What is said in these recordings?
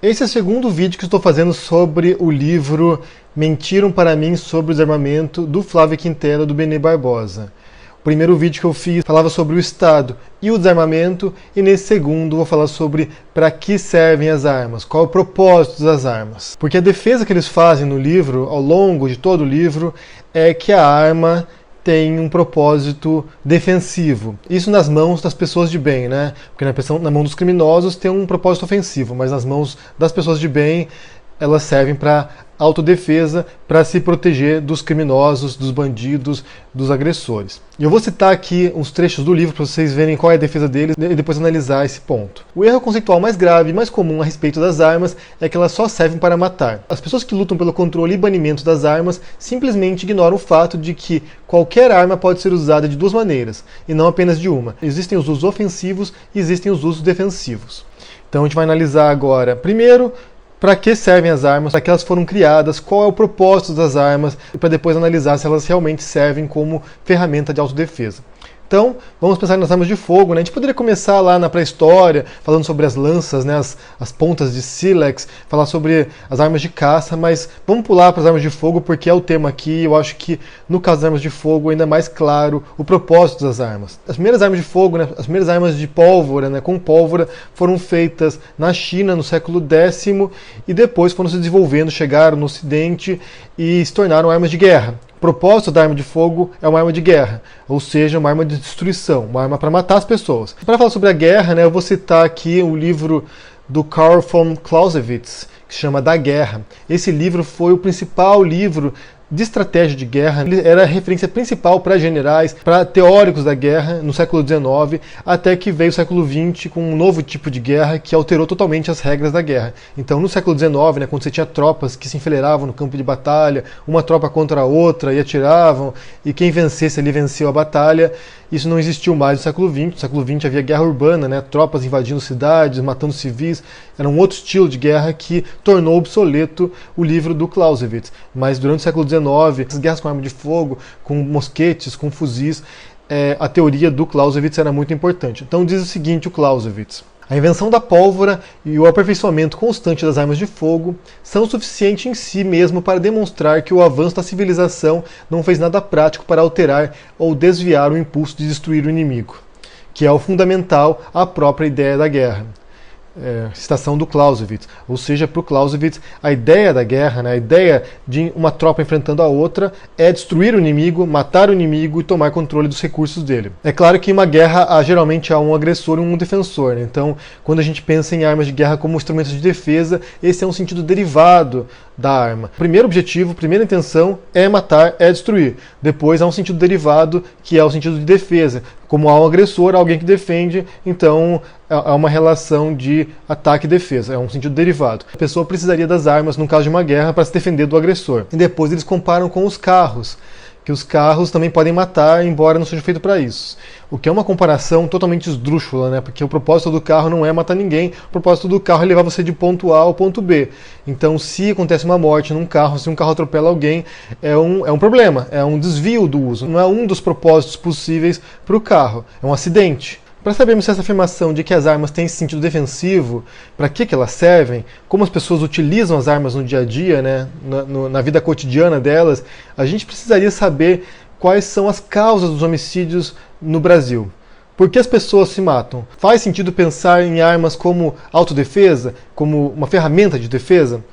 Esse é o segundo vídeo que estou fazendo sobre o livro Mentiram para mim sobre o desarmamento, do Flávio Quintela, do Benê Barbosa. O primeiro vídeo que eu fiz falava sobre o Estado e o desarmamento, e nesse segundo vou falar sobre para que servem as armas, qual é o propósito das armas. Porque a defesa que eles fazem no livro, ao longo de todo o livro, é que a arma tem um propósito defensivo. Isso nas mãos das pessoas de bem, né? Porque na mão dos criminosos tem um propósito ofensivo, mas nas mãos das pessoas de bem elas servem para autodefesa, para se proteger dos criminosos, dos bandidos, dos agressores. E eu vou citar aqui uns trechos do livro para vocês verem qual é a defesa deles e depois analisar esse ponto. O erro conceitual mais grave e mais comum a respeito das armas é que elas só servem para matar. As pessoas que lutam pelo controle e banimento das armas simplesmente ignoram o fato de que qualquer arma pode ser usada de duas maneiras, e não apenas de uma. Existem os usos ofensivos e existem os usos defensivos. Então a gente vai analisar agora, primeiro, para que servem as armas, para que elas foram criadas, qual é o propósito das armas, e para depois analisar se elas realmente servem como ferramenta de autodefesa. Então, vamos pensar nas armas de fogo, né? A gente poderia começar lá na pré-história, falando sobre as lanças, né? as pontas de sílex, falar sobre as armas de caça, mas vamos pular para as armas de fogo, porque é o tema aqui. Eu acho que, no caso das armas de fogo, ainda é mais claro o propósito das armas. As primeiras armas de fogo, né? As primeiras armas de pólvora, né? Com pólvora, foram feitas na China, no século X, e depois foram se desenvolvendo, chegaram no Ocidente e se tornaram armas de guerra. O propósito da arma de fogo é uma arma de guerra, ou seja, uma arma de destruição, uma arma para matar as pessoas. Para falar sobre a guerra, né, eu vou citar aqui o livro do Carl von Clausewitz, que se chama Da Guerra. Esse livro foi o principal livro de estratégia de guerra. Ele era a referência principal para generais, para teóricos da guerra no século XIX, até que veio o século XX com um novo tipo de guerra que alterou totalmente as regras da guerra. Então, no século XIX, né, quando você tinha tropas que se enfileiravam no campo de batalha, uma tropa contra a outra e atiravam, e quem vencesse ali venceu a batalha, isso não existiu mais no século XX. No século XX havia guerra urbana, né, tropas invadindo cidades, matando civis. Era um outro estilo de guerra que tornou obsoleto o livro do Clausewitz. Mas durante o século XIX, as guerras com arma de fogo, com mosquetes, com fuzis, a teoria do Clausewitz era muito importante. Então diz o seguinte, o Clausewitz: a invenção da pólvora e o aperfeiçoamento constante das armas de fogo são suficientes em si mesmo para demonstrar que o avanço da civilização não fez nada prático para alterar ou desviar o impulso de destruir o inimigo, que é o fundamental à própria ideia da guerra. Citação do Clausewitz. Ou seja, para o Clausewitz, a ideia da guerra, né, a ideia de uma tropa enfrentando a outra, é destruir o inimigo, matar o inimigo e tomar controle dos recursos dele. É claro que em uma guerra geralmente há um agressor e um defensor, né? Então, quando a gente pensa em armas de guerra como instrumentos de defesa, esse é um sentido derivado da arma. O primeiro objetivo, primeira intenção é matar, é destruir. Depois há um sentido derivado, que é o sentido de defesa. Como há um agressor, alguém que defende, então há uma relação de ataque e defesa, é um sentido derivado. A pessoa precisaria das armas, no caso de uma guerra, para se defender do agressor. E depois eles comparam com os carros, que os carros também podem matar, embora não seja feito para isso. O que é uma comparação totalmente esdrúxula, né? Porque o propósito do carro não é matar ninguém, o propósito do carro é levar você de ponto A ao ponto B. Então, se acontece uma morte num carro, se um carro atropela alguém, é um problema, é um desvio do uso. Não é um dos propósitos possíveis para o carro, é um acidente. Para sabermos se essa afirmação de que as armas têm esse sentido defensivo, para que elas servem, como as pessoas utilizam as armas no dia a dia, né, na vida cotidiana delas, a gente precisaria saber quais são as causas dos homicídios no Brasil. Por que as pessoas se matam? Faz sentido pensar em armas como autodefesa, como uma ferramenta de defesa?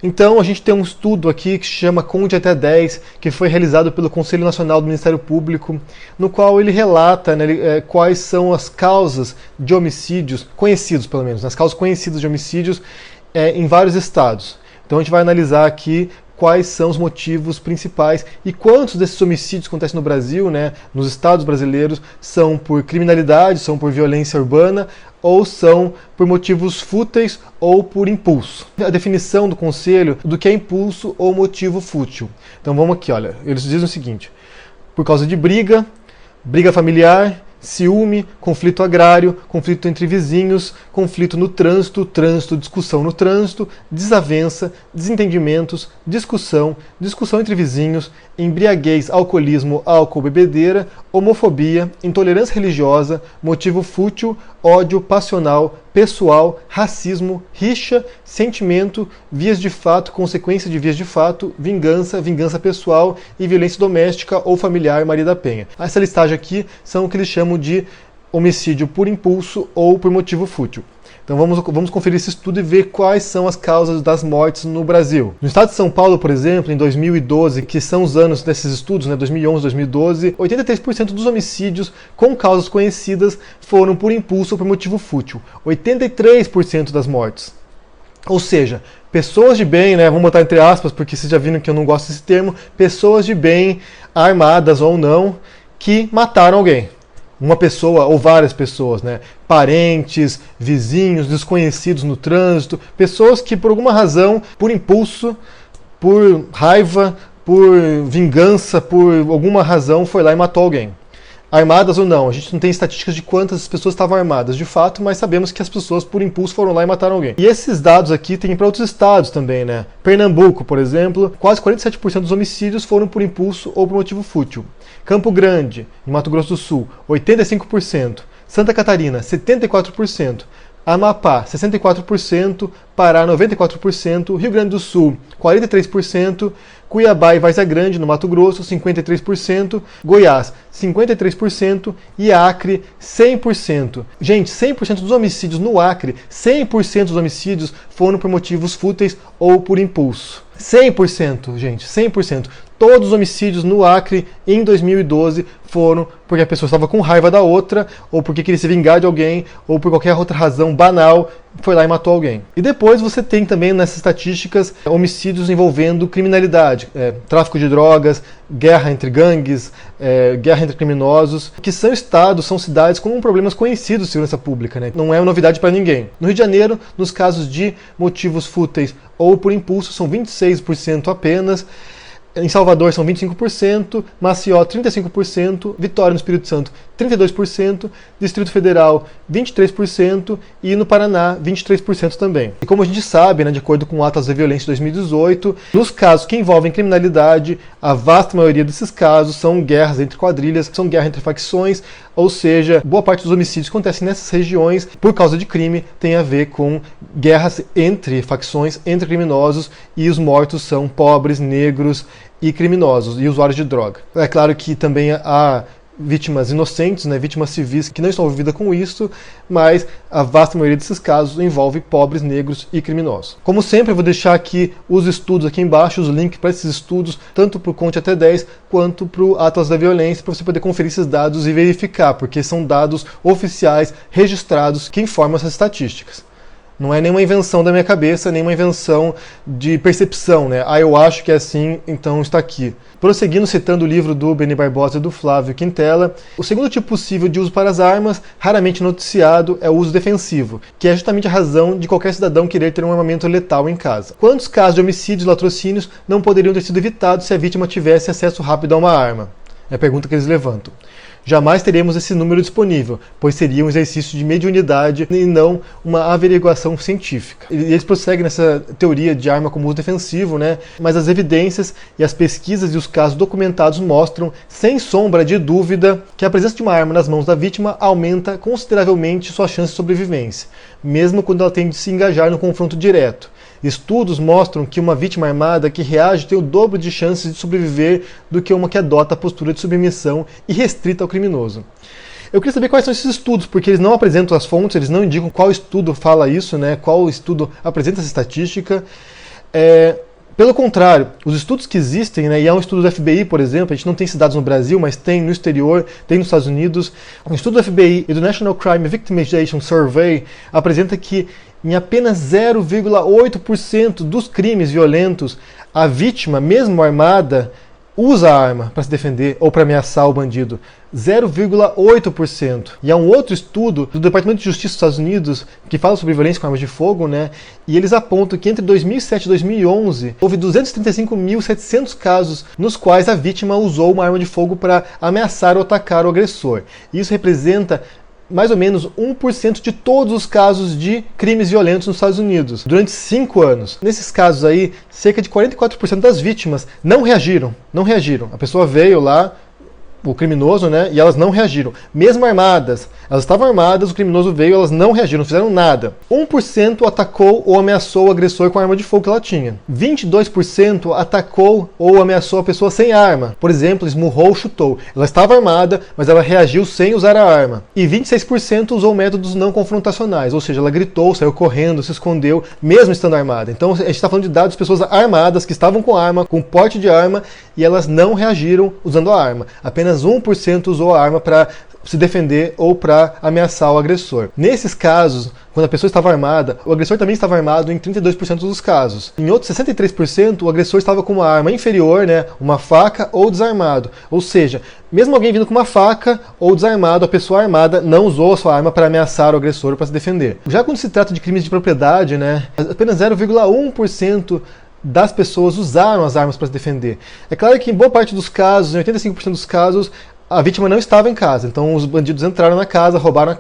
Então a gente tem um estudo aqui que se chama Conte até 10, que foi realizado pelo Conselho Nacional do Ministério Público, no qual ele relata, né, quais são as causas de homicídios, conhecidos pelo menos, as causas conhecidas de homicídios em vários estados. Então a gente vai analisar aqui quais são os motivos principais e quantos desses homicídios acontecem no Brasil, né, nos estados brasileiros, são por criminalidade, são por violência urbana, ou são por motivos fúteis ou por impulso. A definição do conselho do que é impulso ou motivo fútil. Então vamos aqui, olha, eles dizem o seguinte: por causa de briga familiar, ciúme, conflito agrário, conflito entre vizinhos, conflito no trânsito, discussão no trânsito, desavença, desentendimentos, discussão entre vizinhos, embriaguez, alcoolismo, álcool, bebedeira, homofobia, intolerância religiosa, motivo fútil, ódio passional, pessoal, racismo, rixa, sentimento, vias de fato, consequência de vias de fato, vingança, vingança pessoal e violência doméstica ou familiar, Maria da Penha. Essa listagem aqui são o que eles chamam de homicídio por impulso ou por motivo fútil. Então vamos conferir esse estudo e ver quais são as causas das mortes no Brasil. No estado de São Paulo, por exemplo, em 2012, que são os anos desses estudos, 2011, 2012, 83% dos homicídios com causas conhecidas foram por impulso ou por motivo fútil. 83% das mortes. Ou seja, pessoas de bem, vamos botar entre aspas, porque vocês já viram que eu não gosto desse termo, pessoas de bem, armadas ou não, que mataram alguém. Uma pessoa ou várias pessoas, parentes, vizinhos, desconhecidos no trânsito, pessoas que por alguma razão, por impulso, por raiva, por vingança, por alguma razão foi lá e matou alguém. Armadas ou não, a gente não tem estatísticas de quantas pessoas estavam armadas de fato, mas sabemos que as pessoas por impulso foram lá e mataram alguém. E esses dados aqui tem para outros estados também, Pernambuco, por exemplo, quase 47% dos homicídios foram por impulso ou por motivo fútil. Campo Grande, em Mato Grosso do Sul, 85%. Santa Catarina, 74%. Amapá, 64%, Pará, 94%, Rio Grande do Sul, 43%, Cuiabá e Várzea Grande, no Mato Grosso, 53%, Goiás, 53% e Acre, 100%. Gente, 100% dos homicídios no Acre, 100% dos homicídios foram por motivos fúteis ou por impulso. 100%, gente, 100%. Todos os homicídios no Acre em 2012 foram porque a pessoa estava com raiva da outra, ou porque queria se vingar de alguém, ou por qualquer outra razão banal, foi lá e matou alguém. E depois você tem também nessas estatísticas homicídios envolvendo criminalidade, tráfico de drogas, guerra entre gangues, guerra entre criminosos, que são estados, são cidades com problemas conhecidos de segurança pública, Não é novidade para ninguém. No Rio de Janeiro, nos casos de motivos fúteis ou por impulso, são 26% apenas. Em Salvador são 25%, Maceió 35%, Vitória no Espírito Santo 32%, Distrito Federal 23% e no Paraná 23% também. E como a gente sabe, de acordo com o Atlas da Violência de 2018, nos casos que envolvem criminalidade, a vasta maioria desses casos são guerras entre quadrilhas, são guerras entre facções, ou seja, boa parte dos homicídios que acontecem nessas regiões por causa de crime tem a ver com guerras entre facções, entre criminosos, e os mortos são pobres, negros e criminosos, e usuários de droga. É claro que também há vítimas inocentes, vítimas civis que não estão envolvidas com isso, mas a vasta maioria desses casos envolve pobres, negros e criminosos. Como sempre, eu vou deixar aqui os estudos aqui embaixo, os links para esses estudos, tanto para o Conte Até 10 quanto para o Atlas da Violência, para você poder conferir esses dados e verificar, porque são dados oficiais, registrados, que informam essas estatísticas. Não é nenhuma invenção da minha cabeça, nenhuma invenção de percepção, eu acho que é assim, então está aqui. Prosseguindo, citando o livro do Beni Barbosa e do Flávio Quintela, o segundo tipo possível de uso para as armas, raramente noticiado, é o uso defensivo, que é justamente a razão de qualquer cidadão querer ter um armamento letal em casa. Quantos casos de homicídios e latrocínios não poderiam ter sido evitados se a vítima tivesse acesso rápido a uma arma? É a pergunta que eles levantam. Jamais teremos esse número disponível, pois seria um exercício de mediunidade e não uma averiguação científica. E eles prosseguem nessa teoria de arma como uso defensivo, mas as evidências e as pesquisas e os casos documentados mostram, sem sombra de dúvida, que a presença de uma arma nas mãos da vítima aumenta consideravelmente sua chance de sobrevivência, mesmo quando ela tem de se engajar no confronto direto. Estudos mostram que uma vítima armada que reage tem o dobro de chances de sobreviver do que uma que adota a postura de submissão e restrita ao criminoso. Eu queria saber quais são esses estudos, porque eles não apresentam as fontes, eles não indicam qual estudo fala isso, qual estudo apresenta essa estatística. Pelo contrário, os estudos que existem, e há um estudo do FBI, por exemplo, a gente não tem esses dados no Brasil, mas tem no exterior, tem nos Estados Unidos. Um estudo do FBI e do National Crime Victimization Survey apresenta que em apenas 0,8% dos crimes violentos, a vítima, mesmo armada, usa a arma para se defender ou para ameaçar o bandido. 0,8%. E há um outro estudo do Departamento de Justiça dos Estados Unidos que fala sobre violência com armas de fogo, e eles apontam que entre 2007 e 2011 houve 235.700 casos nos quais a vítima usou uma arma de fogo para ameaçar ou atacar o agressor. Isso representa mais ou menos 1% de todos os casos de crimes violentos nos Estados Unidos, durante 5 anos. Nesses casos aí, cerca de 44% das vítimas não reagiram. A pessoa veio lá, o criminoso, né, e elas não reagiram. Mesmo armadas, elas estavam armadas, o criminoso veio, elas não reagiram, não fizeram nada. 1% atacou ou ameaçou o agressor com a arma de fogo que ela tinha. 22% atacou ou ameaçou a pessoa sem arma. Por exemplo, esmurrou ou chutou. Ela estava armada, mas ela reagiu sem usar a arma. E 26% usou métodos não confrontacionais, ou seja, ela gritou, saiu correndo, se escondeu, mesmo estando armada. Então a gente está falando de dados de pessoas armadas, que estavam com arma, com porte de arma, e elas não reagiram usando a arma. Apenas 1% usou a arma para se defender ou para ameaçar o agressor. Nesses casos, quando a pessoa estava armada, o agressor também estava armado em 32% dos casos. Em outros 63%, o agressor estava com uma arma inferior, né, uma faca ou desarmado. Ou seja, mesmo alguém vindo com uma faca ou desarmado, a pessoa armada não usou a sua arma para ameaçar o agressor ou para se defender. Já quando se trata de crimes de propriedade, né, apenas 0,1% das pessoas usaram as armas para se defender. É claro que em boa parte dos casos, em 85% dos casos, a vítima não estava em casa, então os bandidos entraram na casa, roubaram o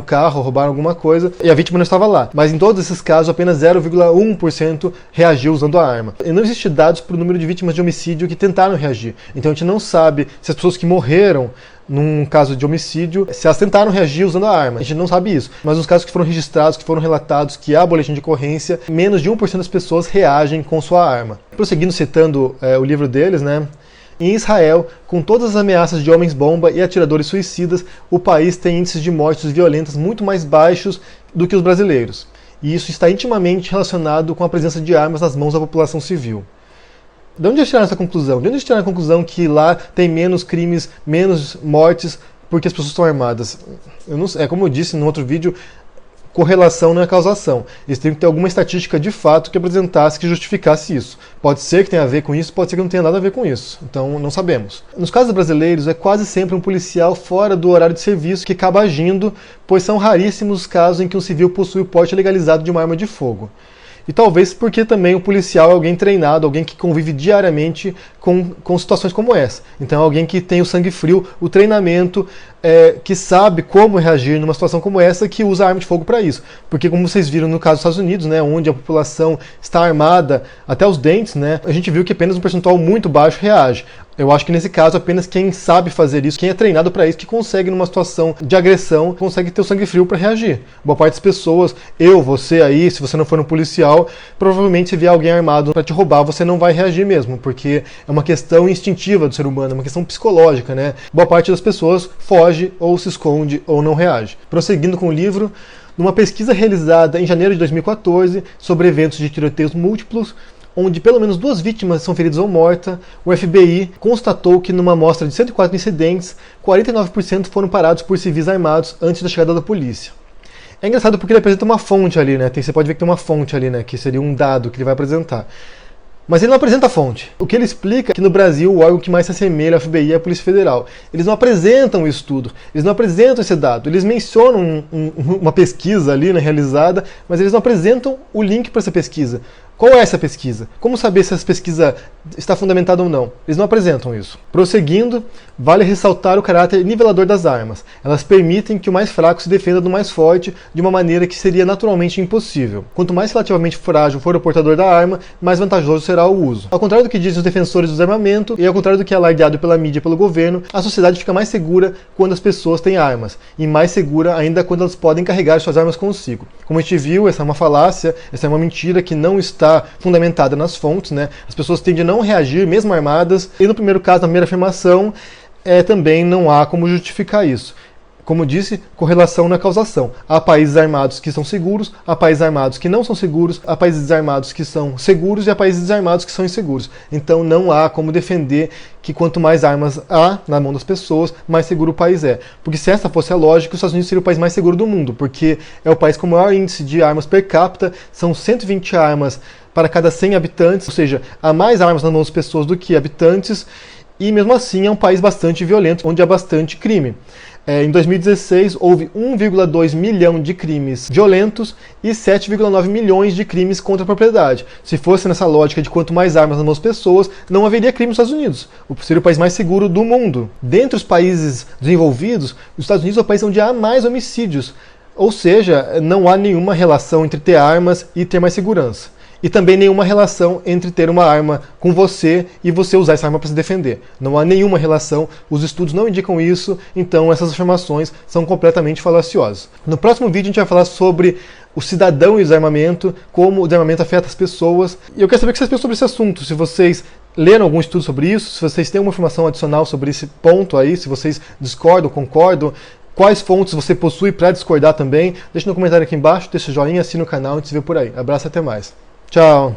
carro, roubaram alguma coisa, e a vítima não estava lá. Mas em todos esses casos, apenas 0,1% reagiu usando a arma. E não existe dados para o número de vítimas de homicídio que tentaram reagir. Então a gente não sabe se as pessoas que morreram num caso de homicídio, se elas tentaram reagir usando a arma. A gente não sabe isso. Mas nos casos que foram registrados, que foram relatados, que há boletim de ocorrência, menos de 1% das pessoas reagem com sua arma. Prosseguindo citando o livro deles, né? Em Israel, com todas as ameaças de homens-bomba e atiradores suicidas, o país tem índices de mortes violentas muito mais baixos do que os brasileiros. E isso está intimamente relacionado com a presença de armas nas mãos da população civil. De onde eles tiraram essa conclusão? De onde eles tiraram a conclusão que lá tem menos crimes, menos mortes, porque as pessoas estão armadas? Eu não sei, como eu disse no outro vídeo, correlação não é causação. Eles têm que ter alguma estatística de fato que apresentasse, que justificasse isso. Pode ser que tenha a ver com isso, pode ser que não tenha nada a ver com isso. Então, não sabemos. Nos casos brasileiros, é quase sempre um policial fora do horário de serviço que acaba agindo, pois são raríssimos os casos em que um civil possui o porte legalizado de uma arma de fogo. E talvez porque também o policial é alguém treinado, alguém que convive diariamente com situações como essa. Então é alguém que tem o sangue frio, o treinamento, que sabe como reagir numa situação como essa, que usa arma de fogo para isso. Porque como vocês viram no caso dos Estados Unidos, né, onde a população está armada até os dentes, né, a gente viu que apenas um percentual muito baixo reage. Eu acho que nesse caso apenas quem sabe fazer isso, quem é treinado para isso, que consegue numa situação de agressão, consegue ter o sangue frio para reagir. Boa parte das pessoas, você aí, se você não for um policial, provavelmente se vier alguém armado para te roubar, você não vai reagir mesmo, porque é uma questão instintiva do ser humano, é uma questão psicológica, né? Boa parte das pessoas foge ou se esconde ou não reage. Prosseguindo com o livro, numa pesquisa realizada em janeiro de 2014 sobre eventos de tiroteios múltiplos, onde pelo menos 2 vítimas são feridas ou mortas, o FBI constatou que numa amostra de 104 incidentes, 49% foram parados por civis armados antes da chegada da polícia. É engraçado porque ele apresenta uma fonte ali, né? Você pode ver que tem uma fonte ali, né? Que seria um dado que ele vai apresentar. Mas ele não apresenta a fonte. O que ele explica é que no Brasil o órgão que mais se assemelha ao FBI é a Polícia Federal. Eles não apresentam o estudo, eles não apresentam esse dado. Eles mencionam uma pesquisa ali, né, realizada, mas eles não apresentam o link para essa pesquisa. Qual é essa pesquisa? Como saber se essa pesquisa está fundamentada ou não? Eles não apresentam isso. Prosseguindo, vale ressaltar o caráter nivelador das armas. Elas permitem que o mais fraco se defenda do mais forte de uma maneira que seria naturalmente impossível. Quanto mais relativamente frágil for o portador da arma, mais vantajoso será o uso. Ao contrário do que dizem os defensores do desarmamento, e ao contrário do que é alardeado pela mídia e pelo governo, a sociedade fica mais segura quando as pessoas têm armas, e mais segura ainda quando elas podem carregar suas armas consigo. Como a gente viu, essa é uma falácia, essa é uma mentira que não está fundamentada nas fontes, né? As pessoas tendem a não reagir, mesmo armadas, e no primeiro caso, na primeira afirmação, também não há como justificar isso. Como disse, correlação na causação. Há países armados que são seguros, há países armados que não são seguros, há países desarmados que são seguros e há países desarmados que são inseguros. Então não há como defender que quanto mais armas há na mão das pessoas, mais seguro o país é. Porque se essa fosse a lógica, os Estados Unidos seria o país mais seguro do mundo, porque é o país com o maior índice de armas per capita, são 120 armas para cada 100 habitantes, ou seja, há mais armas nas mãos das pessoas do que habitantes, e mesmo assim é um país bastante violento, onde há bastante crime. Em 2016, houve 1,2 milhão de crimes violentos e 7,9 milhões de crimes contra a propriedade. Se fosse nessa lógica de quanto mais armas nas mãos das pessoas, não haveria crime nos Estados Unidos. Seria o país mais seguro do mundo. Dentre os países desenvolvidos, os Estados Unidos é o país onde há mais homicídios. Ou seja, não há nenhuma relação entre ter armas e ter mais segurança. E também nenhuma relação entre ter uma arma com você e você usar essa arma para se defender. Não há nenhuma relação, os estudos não indicam isso, então essas afirmações são completamente falaciosas. No próximo vídeo a gente vai falar sobre o cidadão e o desarmamento, como o desarmamento afeta as pessoas. E eu quero saber o que vocês pensam sobre esse assunto, se vocês leram algum estudo sobre isso, se vocês têm alguma informação adicional sobre esse ponto aí, se vocês discordam, concordam, quais fontes você possui para discordar também. Deixa no comentário aqui embaixo, deixa o joinha, assina o canal e a gente se vê por aí. Abraço, até mais. Tchau!